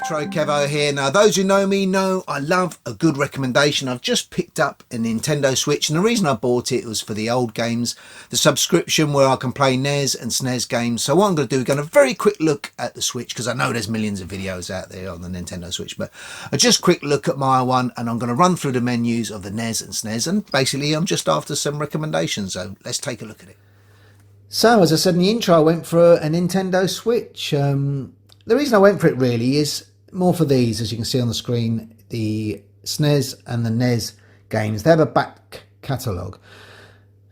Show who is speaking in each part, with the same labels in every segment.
Speaker 1: Retro Kevo here. Now, those who know me know I love a good recommendation. I've just picked up a Nintendo Switch, and the reason I bought it was for the old games, the subscription where I can play NES and SNES games. So what I'm going to do is go on a very quick look at the Switch, because I know there's millions of videos out there on the Nintendo Switch, but a just quick look at my one, and I'm going to run through the menus of the NES and SNES, and basically I'm just after some recommendations. So let's take a look at it. So, as I said in the intro, I went for a Nintendo Switch. The reason I went for it really is more for these, as you can see on the screen, the SNES and the NES games. They have a back catalogue,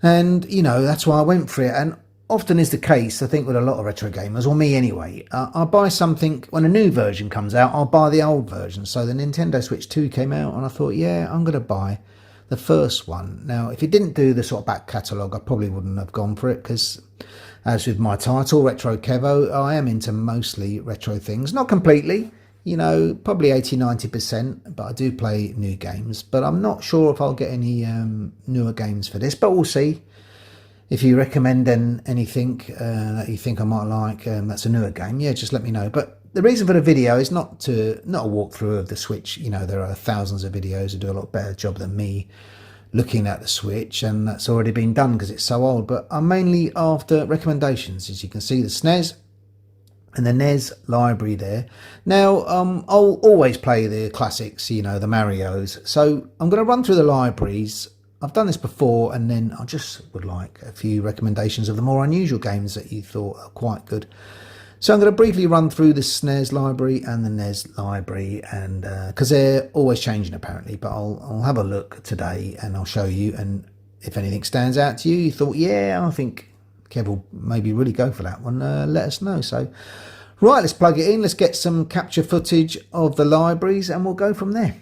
Speaker 1: and you know, that's why I went for it. And often is the case, I think, with a lot of retro gamers, or me anyway, I buy something when a new version comes out, I'll buy the old version. So the Nintendo Switch 2 came out and I thought, yeah, I'm going to buy the first one. Now, if it didn't do the sort of back catalogue, I probably wouldn't have gone for it, because as with my title, Retro Kevo, I am into mostly retro things. Not completely, you know, probably 80-90%, but I do play new games. But I'm not sure if I'll get any newer games for this, but we'll see. If you recommend anything that you think I might like, that's a newer game, yeah, just let me know. But the reason for the video is not a walkthrough of the Switch. You know, there are thousands of videos who do a lot better job than me looking at the Switch, and that's already been done because it's so old. But I'm mainly after recommendations. As you can see, the SNES and the NES library there. Now, I'll always play the classics, you know, the Marios. So I'm going to run through the libraries. I've done this before, and then I just would like a few recommendations of the more unusual games that you thought are quite good. So I'm going to briefly run through the SNES library and the NES library, and because they're always changing apparently, but I'll have a look today and I'll show you, and if anything stands out to you, you thought, yeah, I think Kev will maybe really go for that one, let us know. So right, let's plug it in, let's get some capture footage of the libraries and we'll go from there.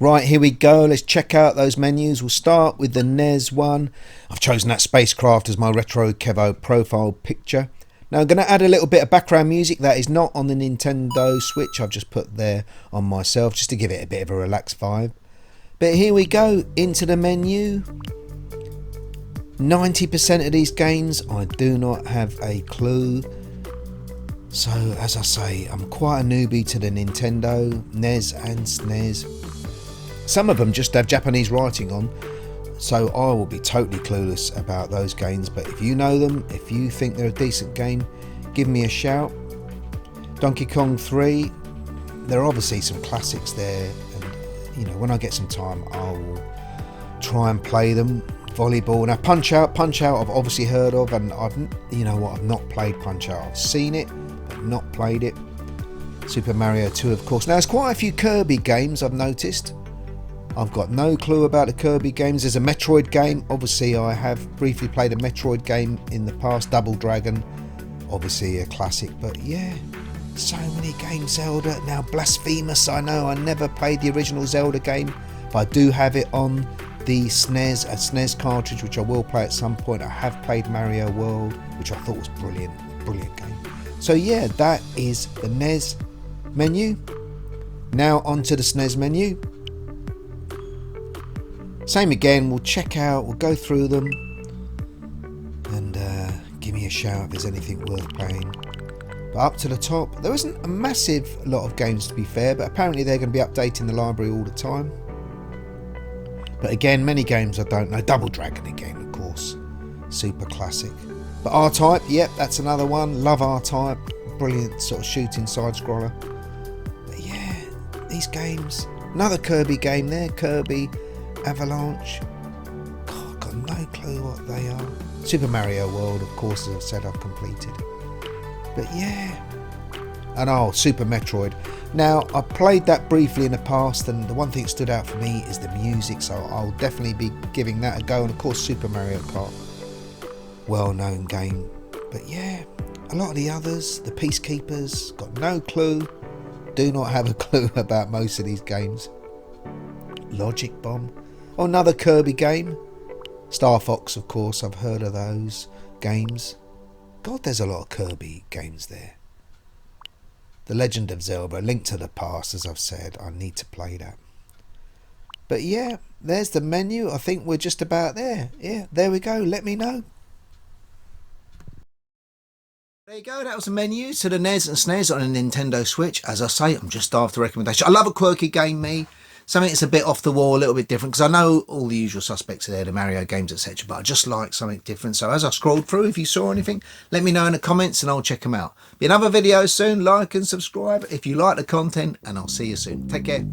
Speaker 1: Right, here we go. Let's check out those menus. We'll start with the NES one. I've chosen that spacecraft as my Retro Kevo profile picture. Now I'm going to add a little bit of background music that is not on the Nintendo Switch. I've just put there on myself just to give it a bit of a relaxed vibe. But here we go into the menu. 90% of these games I do not have a clue. So as I say, I'm quite a newbie to the Nintendo, NES and SNES. Some of them just have Japanese writing on, so I will be totally clueless about those games. But if you know them, if you think they're a decent game, give me a shout. Donkey Kong 3, there are obviously some classics there, and you know, when I get some time I will try and play them. Volleyball. Now Punch Out I've obviously heard of, and you know what, I've not played Punch Out. I've seen it but not played it. Super Mario 2, of course. Now there's quite a few Kirby games I've noticed. I've got no clue about the Kirby games. There's a Metroid game. Obviously, I have briefly played a Metroid game in the past. Double Dragon, obviously a classic. But yeah, so many games. Zelda. Now, Blasphemous. I know I never played the original Zelda game, but I do have it on the SNES, a SNES cartridge, which I will play at some point. I have played Mario World, which I thought was brilliant. Brilliant game. So yeah, that is the NES menu. Now onto the SNES menu. Same again, we'll check out, we'll go through them, and give me a shout if there's anything worth playing. But up to the top, there isn't a massive lot of games, to be fair, but apparently they're going to be updating the library all the time. But again, many games I don't know. Double Dragon again, of course, super classic. But R-Type, yep, that's another one. Love R-Type, brilliant sort of shooting side-scroller. But yeah, these games. Another Kirby game there, Kirby Avalanche. God, I've got no clue what they are. Super Mario World, of course, as I've said, I've completed. But yeah. And Super Metroid. Now, I played that briefly in the past, and the one thing that stood out for me is the music, so I'll definitely be giving that a go. And of course, Super Mario Kart. Well-known game. But yeah, a lot of the others, the Peacekeepers, got no clue. Do not have a clue about most of these games. Logic Bomb. Another Kirby game. Star Fox, of course, I've heard of those games. God, there's a lot of Kirby games there. The Legend of Zelda, Link to the Past, as I've said, I need to play that. But yeah, there's the menu. I think we're just about there. Yeah, there we go. Let me know. There you go, that was the menu to the NES and SNES on a Nintendo Switch. As I say, I'm just after recommendation. I love a quirky game, me. Something that's a bit off the wall, a little bit different, because I know all the usual suspects are there, the Mario games, etc. But I just like something different. So as I scrolled through, if you saw anything, let me know in the comments and I'll check them out. Be another video soon. Like and subscribe if you like the content, and I'll see you soon. Take care.